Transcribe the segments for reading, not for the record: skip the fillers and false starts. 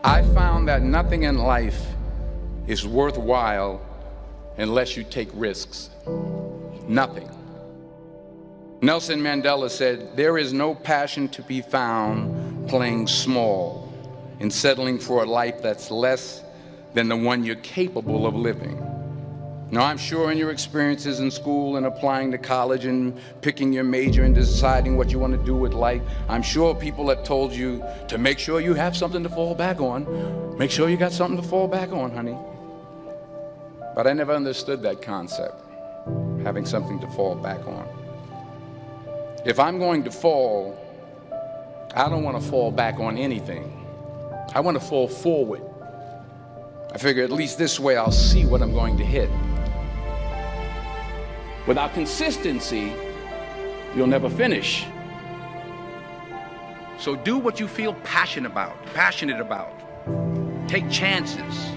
I found that nothing in life is worthwhile unless you take risks. Nothing. Nelson Mandela said, "There is no passion to be found playing small and settling for a life that's less than the one you're capable of living." Now, I'm sure in your experiences in school and applying to college and picking your major and deciding what you want to do with life, I'm sure people have told you to make sure you have something to fall back on. Make sure you got something to fall back on, honey. But I never understood that concept, having something to fall back on. If I'm going to fall, I don't want to fall back on anything. I want to fall forward. I figure at least this way I'll see what I'm going to hit. Without consistency, you'll never finish. So do what you feel passionate about. Take chances.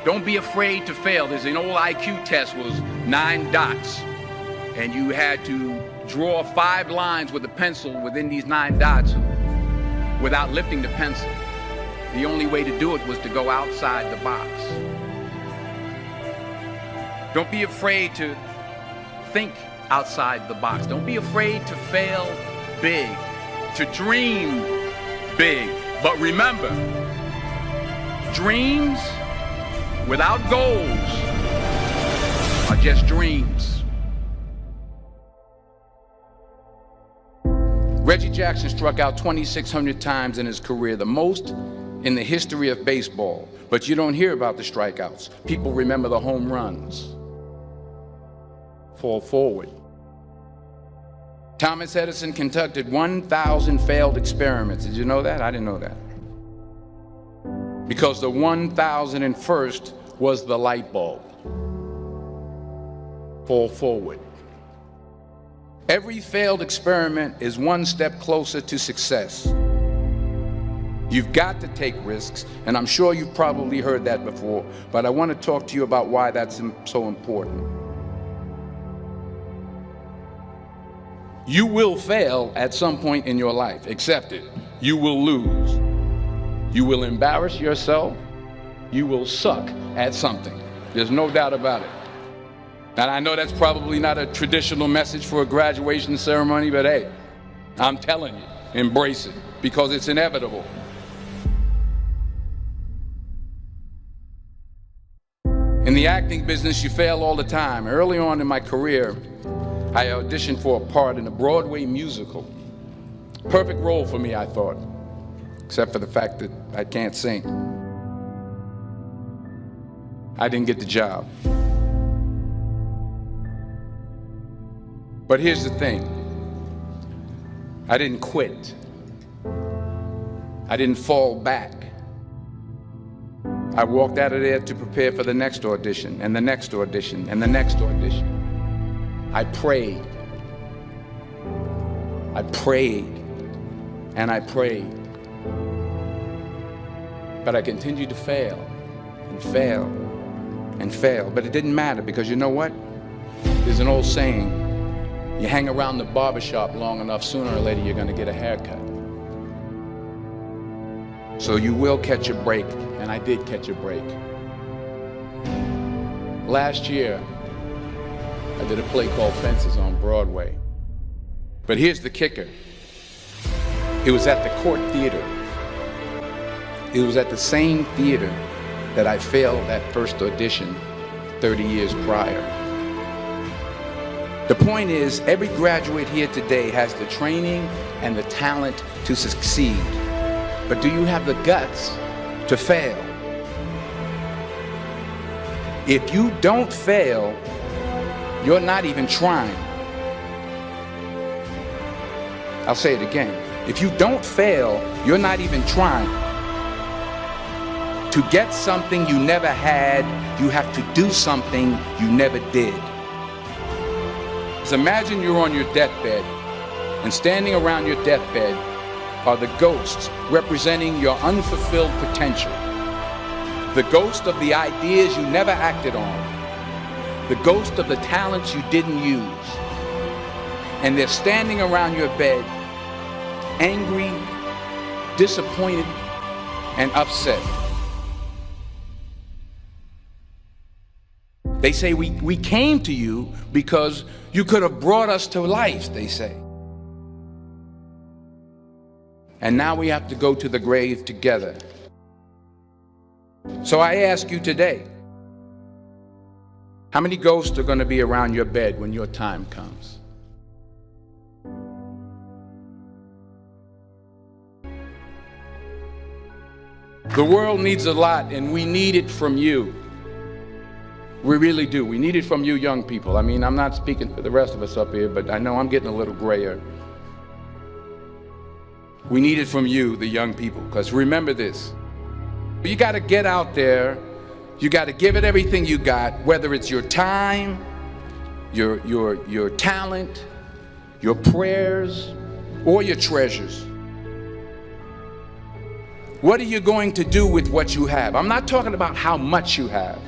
Don't be afraid to fail. There's an old IQ test was 9 dots, and you had to draw 5 lines with a pencil within these 9 dots without lifting the pencil. The only way to do it was to go outside the box. Don't be afraid to think outside the box. Don't be afraid to fail big, to dream big. But remember, dreams without goals are just dreams. Reggie Jackson struck out 2,600 times in his career, the most in the history of baseball. But you don't hear about the strikeouts. People remember the home runs. Fall forward. Thomas Edison conducted 1,000 failed experiments. Did you know that? I didn't know that. Because the 1,001st was the light bulb. Fall forward. Every failed experiment is one step closer to success. You've got to take risks, and I'm sure you've probably heard that before, but I want to talk to you about why that's so important. You will fail at some point in your life. Accept it. You will lose. You will embarrass yourself. You will suck at something. There's no doubt about it. And I know that's probably not a traditional message for a graduation ceremony, but hey, I'm telling you, embrace it, because it's inevitable. In the acting business, you fail all the time. Early on in my career, I auditioned for a part in a Broadway musical. Perfect role for me, I thought, except for the fact that I can't sing. I didn't get the job. But here's the thing. I didn't quit. I didn't fall back. I walked out of there to prepare for the next audition, and the next audition, and the next audition. I prayed. I prayed, and I prayed. But I continued to fail, and fail, and fail. But it didn't matter, because you know what? There's an old saying, you hang around the barbershop long enough, sooner or later you're going to get a haircut. So you will catch a break, and I did catch a break. Last year, I did a play called Fences on Broadway. But here's the kicker. It was at the Court Theater. It was at the same theater that I failed that first audition 30 years prior. The point is, every graduate here today has the training and the talent to succeed. But do you have the guts to fail? If you don't fail, you're not even trying. I'll say it again. If you don't fail, you're not even trying. To get something you never had, you have to do something you never did. So imagine you're on your deathbed, and standing around your deathbed are the ghosts representing your unfulfilled potential. The ghost of the ideas you never acted on. The ghost of the talents you didn't use. And they're standing around your bed, angry, disappointed, and upset. They say we came to you because you could have brought us to life, they say. And now we have to go to the grave together. So I ask you today, how many ghosts are going to be around your bed when your time comes? The world needs a lot, and we need it from you. We really do. We need it from you young people. I mean, I'm not speaking for the rest of us up here, but I know I'm getting a little grayer. We need it from you, the young people, because remember this. You got to get out there. You got to give it everything you got, whether it's your time, your talent, your prayers, or your treasures. What are you going to do with what you have? I'm not talking about how much you have.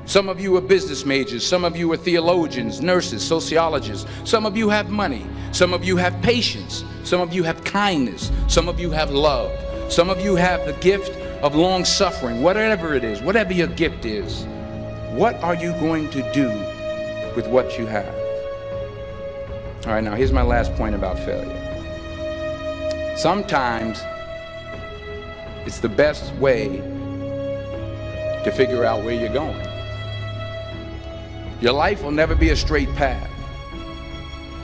Some of you are business majors, some of you are theologians, nurses, sociologists. Some of you have money, some of you have patience, some of you have kindness, some of you have love, some of you have the gift of long suffering. Whatever it is, whatever your gift is, what are you going to do with what you have? All right, now here's my last point about failure. Sometimes it's the best way to figure out where you're going. Your life will never be a straight path.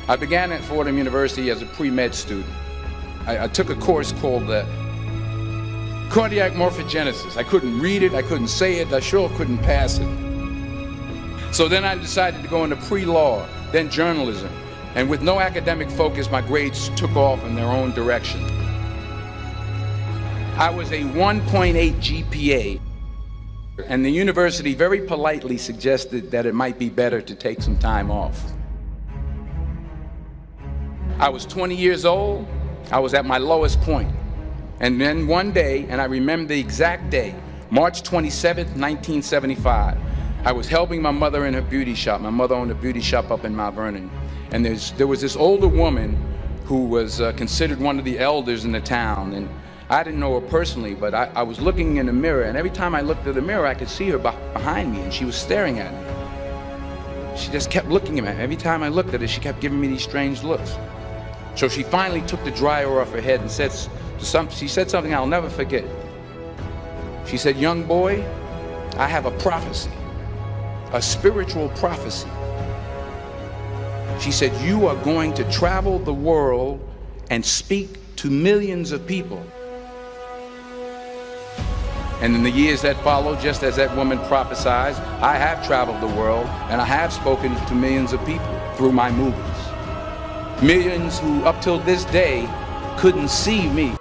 I began at Fordham University as a pre-med student. I took a course called cardiac morphogenesis. I couldn't read it, I couldn't say it, I sure couldn't pass it. So then I decided to go into pre-law, then journalism. And with no academic focus, my grades took off in their own direction. I was a 1.8 GPA. And the university very politely suggested that it might be better to take some time off. I was 20 years old. I was at my lowest point. And then one day, and I remember the exact day, March 27th, 1975, I was helping my mother in her beauty shop. My mother owned a beauty shop up in Mount Vernon. And there was this older woman who was considered one of the elders in the town. And I didn't know her personally, but I was looking in the mirror, and every time I looked at the mirror, I could see her behind me, and she was staring at me. She just kept looking at me. Every time I looked at her, she kept giving me these strange looks. So she finally took the dryer off her head and she said something I'll never forget. She said, "Young boy, I have a prophecy, a spiritual prophecy." She said, "You are going to travel the world and speak to millions of people." And in the years that followed, just as that woman prophesied, I have traveled the world and I have spoken to millions of people through my movies. Millions who up till this day couldn't see me,